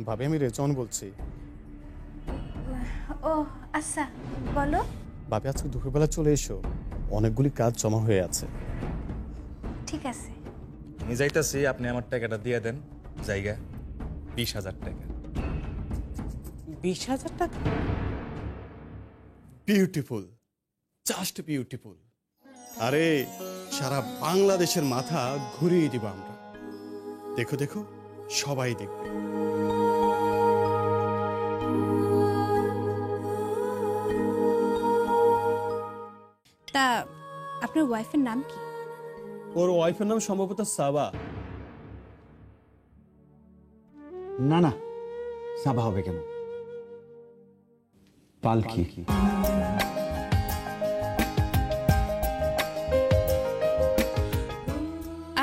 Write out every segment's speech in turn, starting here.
ভাবি, আমি রেজন বলছি। ও আচ্ছা, বলো। ভাবি, আজকে দুপুরবেলা চলে এসো, অনেকগুলি কাজ জমা হয়ে আছে। ঠিক আছে। আমি যাইতাছি, আপনি আমার টাকাটা দিয়ে দেন। জায়গা 20,000 টাকা। 20,000 টাকা? Beautiful, just beautiful. আরে সারা বাংলাদেশের মাথা ঘুরিয়ে দিব আমরা। দেখো দেখো, সবাই দেখবে। তা আপনার ওয়াইফের নাম কি? ওর ওয়াইফের নাম সম্ভবত সাবা। না না, সাবা হবে কেন? পালকি।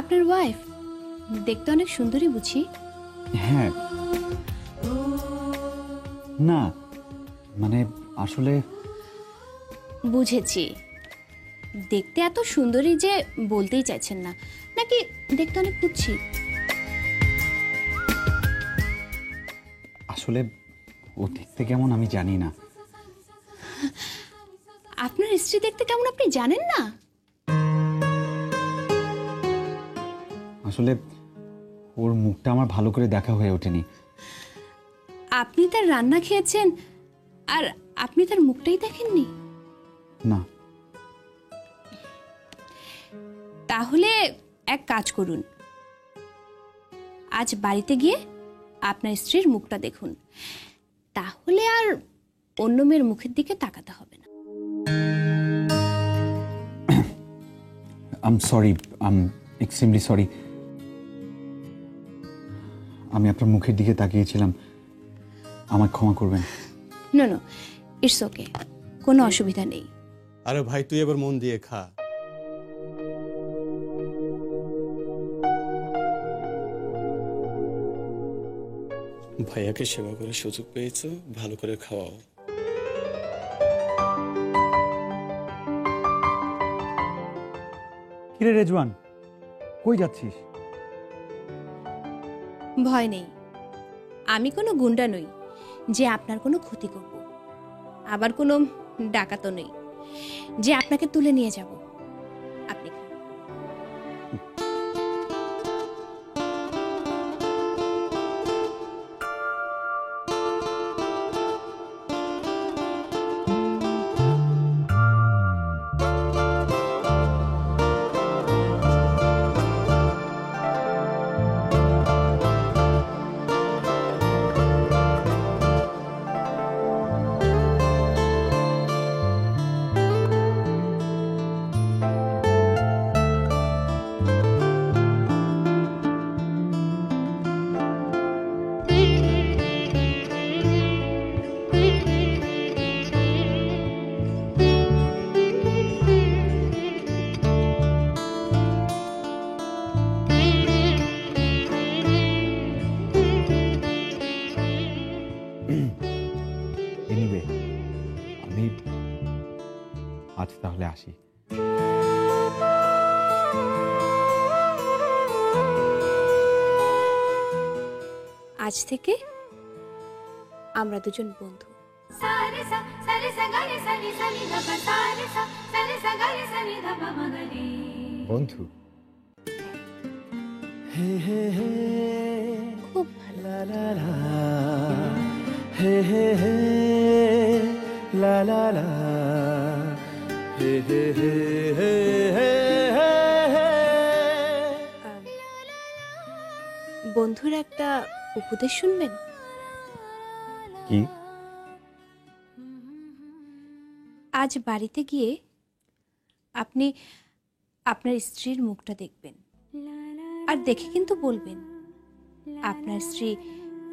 আপনার ওয়াইফ দেখতে অনেক সুন্দরী বুঝি। হ্যাঁ, না মানে আসলে বুঝেছি, দেখতে এত সুন্দরী যে বলতেই চাইছেন না, নাকি দেখতে অনেক কুৎসিত? আসলে ও দেখতে কেমন আমি জানি না। আপনার স্ত্রী দেখতে কেমন আপনি জানেন না? আসলে ওর মুখটা আমার ভালো করে দেখা হয়ে ওঠেনি। আপনি তার রান্না খেয়েছেন আর আপনি তার মুখটাই দেখেননি? না। তাহলে এক কাজ করুন, আজ বাড়িতে গিয়ে আপনার স্ত্রীর মুখটা দেখুন, তাহলে আর অন্য মেয়ের মুখের দিকে তাকাতে হবে না। I sorry, extremely sorry. আমি আপনার মুখের দিকে তাকিয়েছিলাম, আমায় ক্ষমা করবেন। নো নো, ইটস ওকে, কোনো অসুবিধা নেই। আরে ভাই, তুই এবার মন দিয়ে খা। ভাইয়াকে সেবা করার সুযোগ পেয়েছো, ভালো করে খাওয়াও। কিরে রেজওয়ান, কই যাচ্ছিস? ভয় নেই, আমি কোনো গুন্ডা নই যে আপনার কোনো ক্ষতি করব, আবার কোনো ডাকাতও নই যে আপনাকে তুলে নিয়ে যাব। আপনি খান। এনিওয়ে, আমি আজ তাহলে আসি। আজ থেকে আমরা দুজন বন্ধু। বন্ধু? খুব ভালো। বন্ধুর একটা উপদেশ শুনবেন? কি? আজ বাড়িতে গিয়ে আপনি আপনার স্ত্রীর মুখটা দেখবেন, আর দেখে কিন্তু বলবেন আপনার স্ত্রী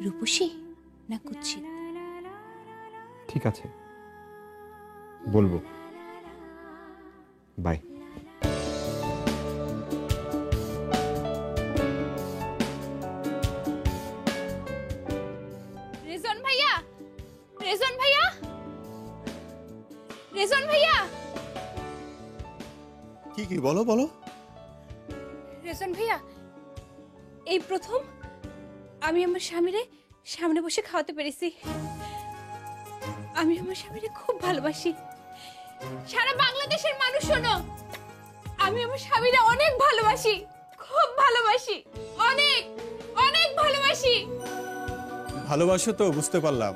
রূপসী না কুৎসিত। ঠিক আছে, বলবো। বাই। রেজন ভাইয়া, রেজন ভাইয়া, রেজন ভাইয়া। কি কি বলো বলো। রেজন ভাইয়া, এই প্রথম আমি আমার স্বামীরে সামনে বসে খাওয়াতে পেরেছি। আমি আমার স্বামীরে খুব ভালোবাসি। সারা বাংলাদেশের মানুষ শোনো, আমি আমার স্বামীরে অনেক ভালোবাসি, খুব ভালোবাসি, অনেক অনেক ভালোবাসি। ভালোবাসো তো বুঝতে পারলাম।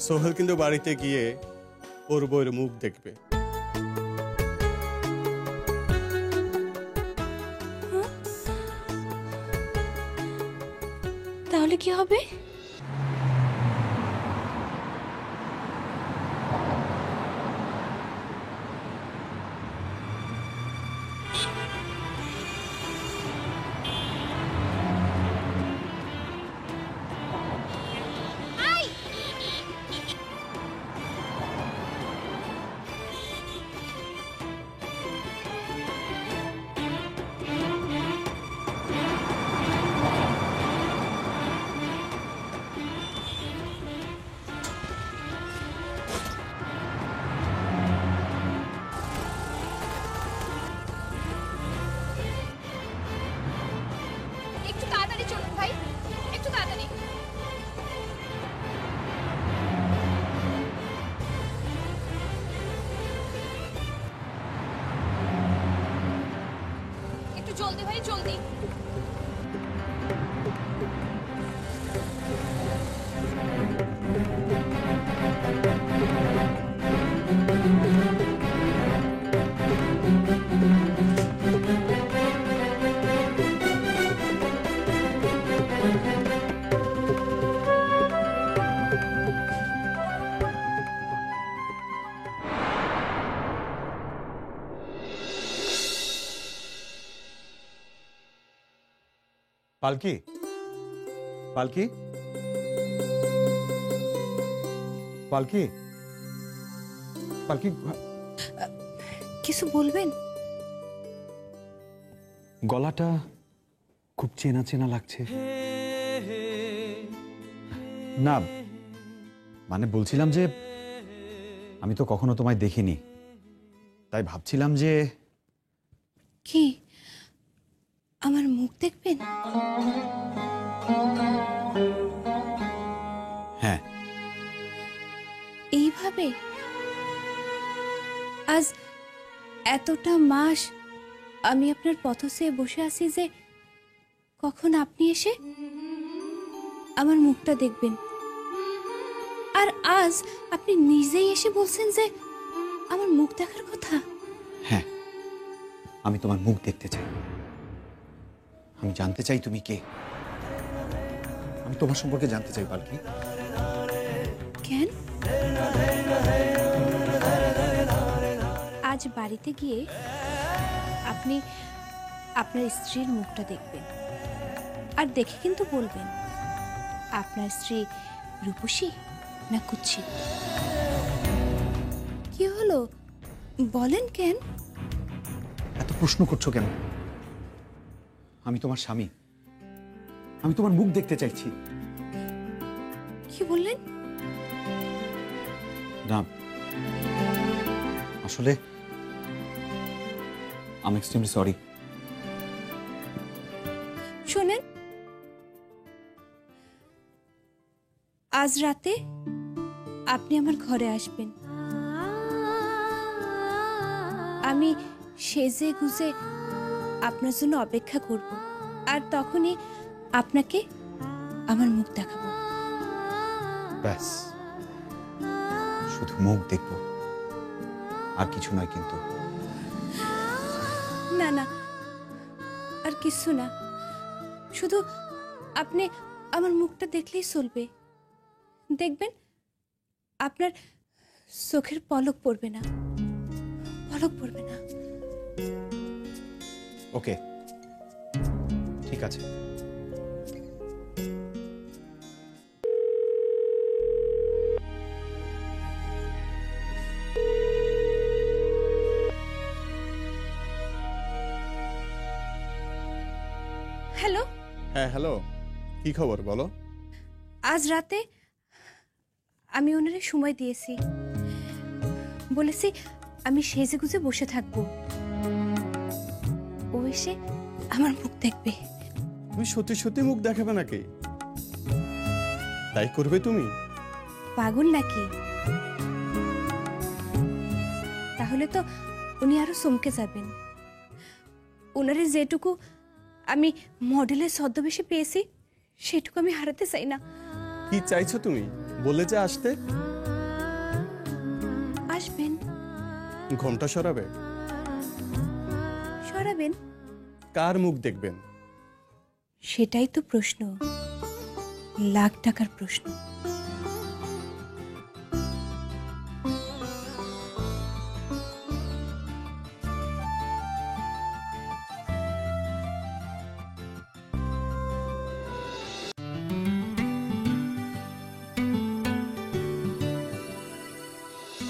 সোহেল কিন্তু বাড়িতে গিয়ে ওর বউয়ের মুখ দেখবে। তাহলে কি হবে? একটু তাড়াতাড়ি চলুন ভাই, একটু তাড়াতাড়ি। একটু জলদি ভাই, জলদি। পালকি, পালকি, পালকি, পালকি, কিছু বলবেন? গলাটা খুব চেনা চেনা লাগছে। না মানে বলছিলাম যে আমি তো কখনো তোমায় দেখিনি, তাই ভাবছিলাম যে কি আমার মুখ দেখবেন? হ্যাঁ। এইভাবে আজ এতটা মাস আমি আপনার পথে বসে আছি যে কখন আপনি এসে আমার মুখটা দেখবেন, আর আজ আপনি নিজেই এসে বলছেন যে আমার মুখ দেখার কথা। হ্যাঁ, আমি তোমার মুখ দেখতে চাই। আমি জানতে চাই তুমি কে। আমি তোমার সম্পর্কে জানতে চাই পালকি। কেন? আজ বাড়িতে গিয়ে আপনি আপনার স্ত্রীর মুখটা দেখবেন, আর দেখে কিন্তু বলবেন আপনার স্ত্রী রূপসী না কুৎসিত। কি হলো বলেন কেন? এত প্রশ্ন করছো কেন? আমি তোমার স্বামী, আমি তোমার মুখ দেখতে চাইছি। কি বললেন? না আসলে আমি এক্সট্রিমলি সরি। শোনেন, আজ রাতে আপনি আমার ঘরে আসবেন। আমি সেজে গুজে আপনার জন্য অপেক্ষা করব, আর তখনই আপনাকে আমার মুখ দেখাবো। ব্যাস, শুধু মুখ দেখবো, আর কিছু নয়। কিন্তু না না, আর কিছু না, শুধু আপনি আমার মুখটা দেখলেই চলবে। দেখবেন আপনার চোখের পলক পড়বে না, পলক পড়বে না। ওকে, ঠিক আছে। হ্যালো। হ্যাঁ হ্যালো, কি খবর বলো? আজ রাতে আমি ওনারে সময় দিয়েছি, বলেছি আমি সেজে গুজে বসে থাকবো, ও এসে আমার মুখ দেখবে। তুমি সত্যি সত্যি মুখ দেখাবে নাকি? তাই করবে তুমি? পাগল নাকি? তাহলে তো উনি আরো চমকে যাবেন। ওনারে যেটুকু আমি মডেলের ছদ্মবেশে পেয়েছি সেটুকু আমি হারাতে চাই না। কি চাইছো তুমি? বলে যে আসতে। আসবেন? ঘোমটা সরাবে? সরাবেন? কার মুখ দেখবেন? সেটাই তো প্রশ্ন, লাখ টাকার প্রশ্ন।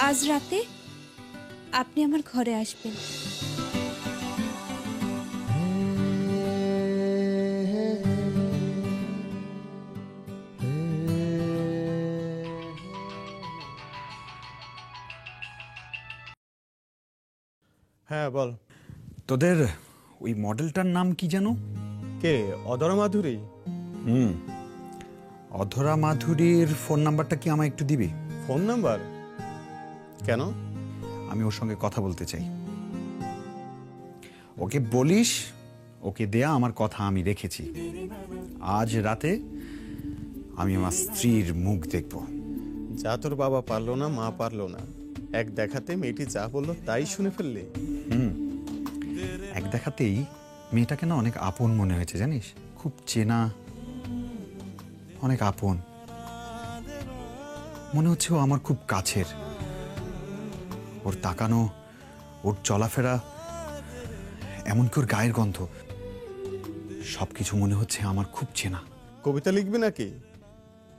আজ রাতে আপনি আমার ঘরে আসবেন। হ্যাঁ বল। তোদের ওই মডেলটার নাম কি যেন? কে? অধরা মাধুরী? অধরা মাধুরীর ফোন নাম্বারটা কি আমায় একটু দিবি? Phone number? কেন? আমি ওর সঙ্গে কথা বলতে চাই। ওকে বলিস ওকে দেয়া আমার কথা আমি রেখেছি। আজ রাতে আমি আমার স্ত্রীর মুখ দেখব। যা তোর বাবা পারলো না, মা পারলো না, এক দেখাতে মেয়েটি যা বললো তাই শুনে ফেললি। এক দেখাতেই মেয়েটাকে না অনেক আপন মনে হয়েছে জানিস, খুব চেনা, অনেক আপন মনে হচ্ছে। ও আমার খুব কাছের। ওর তাকানো, ওর চলাফেরা, এমনকি ওর গায়ের গন্ধ, সবকিছু মনে হচ্ছে আমার খুব চেনা। কবিতা লিখবে নাকি?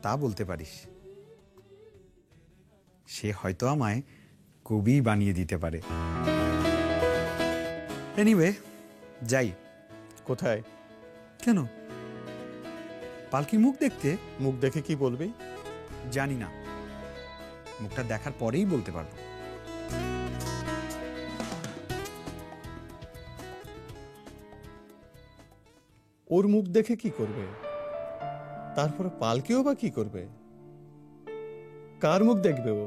তা বলতে পারিস। সে হয়তো আমায় কবি বানিয়ে দিতে পারে। এনিওয়ে, যাই। কোথায়? কেন? পালকির মুখ দেখতে। মুখ দেখে কি বলবি? জানি না, মুখটা দেখার পরেই বলতে পারবো। ওর মুখ দেখে কি করবে? তারপরে পালকিও বা কি করবে? কার মুখ দেখবে ও?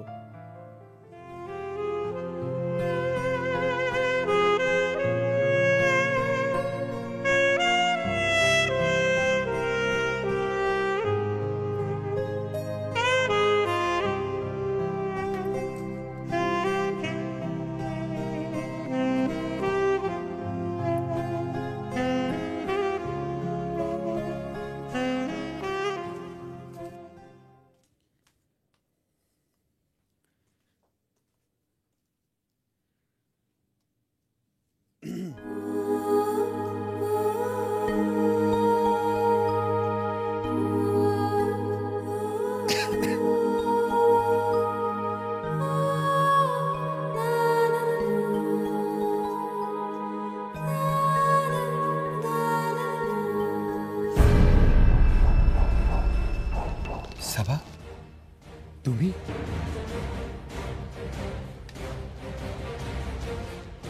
সাবা, তুমি?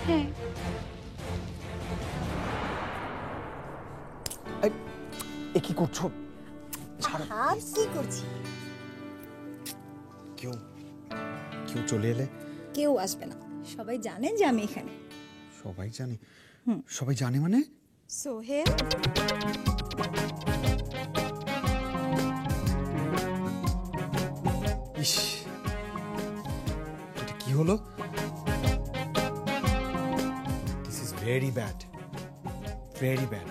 হ্যাঁ, এ কি করছো? আর কি করছি? কেউ কেউ চলে এলে? কেউ আসবে না, সবাই জানে যে আমি এখানে। সবাই জানে? সবাই জানে মানে? সোহেল, ইস, এটা কি হলো? This is very bad, very bad.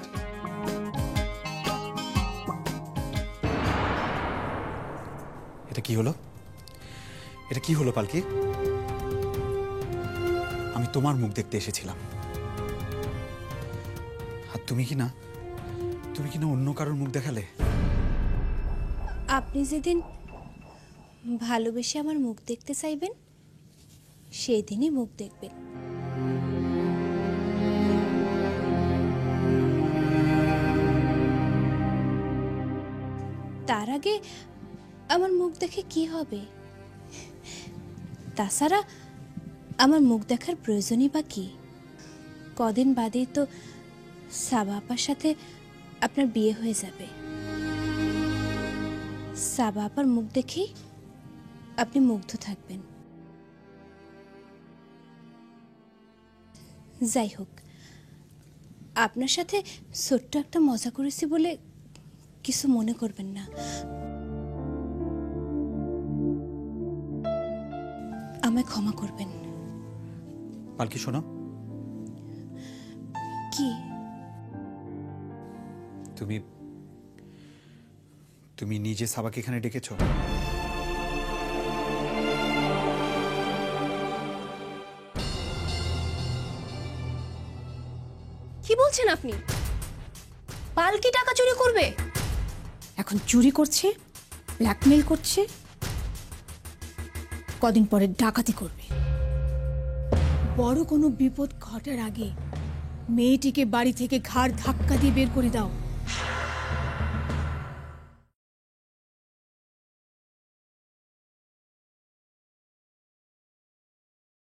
এটা কি হলো? এটা কি হলো পালকি? আমি তোমার মুখ দেখতে এসেছিলাম, আর তুমি কি না অন্য কারোর মুখ দেখালে? আপনি যেদিন ভালোবেসে আমার মুখ দেখতে চাইবেন সেই দিনই মুখ দেখবেন। তার আগে আমার মুখ দেখে কি হবে? তাছাড়া আমার মুখ দেখার প্রয়োজনই বা কি? কদিন বাদেই তো সাবা আপার সাথে আপনার বিয়ে হয়ে যাবে। সাবা আপার মুখ দেখেই আপনি মুগ্ধ থাকবেন। যাই হোক, আপনার সাথে ছোট্ট একটা মজা করেছি বলে কিছু মনে করবেন না। আমায় ক্ষমা করবেন। পালকি শোনো, কি? তুমি তুমি নিজে সাবাকে এখানে ডেকেছো? কি বলছেন আপনি? পালকি টাকা চুরি করবে? এখন চুরি করছে, ব্ল্যাকমেল করছে, কদিন পরে ডাকাতি করবে। বড় কোনো বিপদ ঘটার আগে মেয়েটিকে বাড়ি থেকে ঘাড় ধাক্কা দিয়ে বের করে দাও।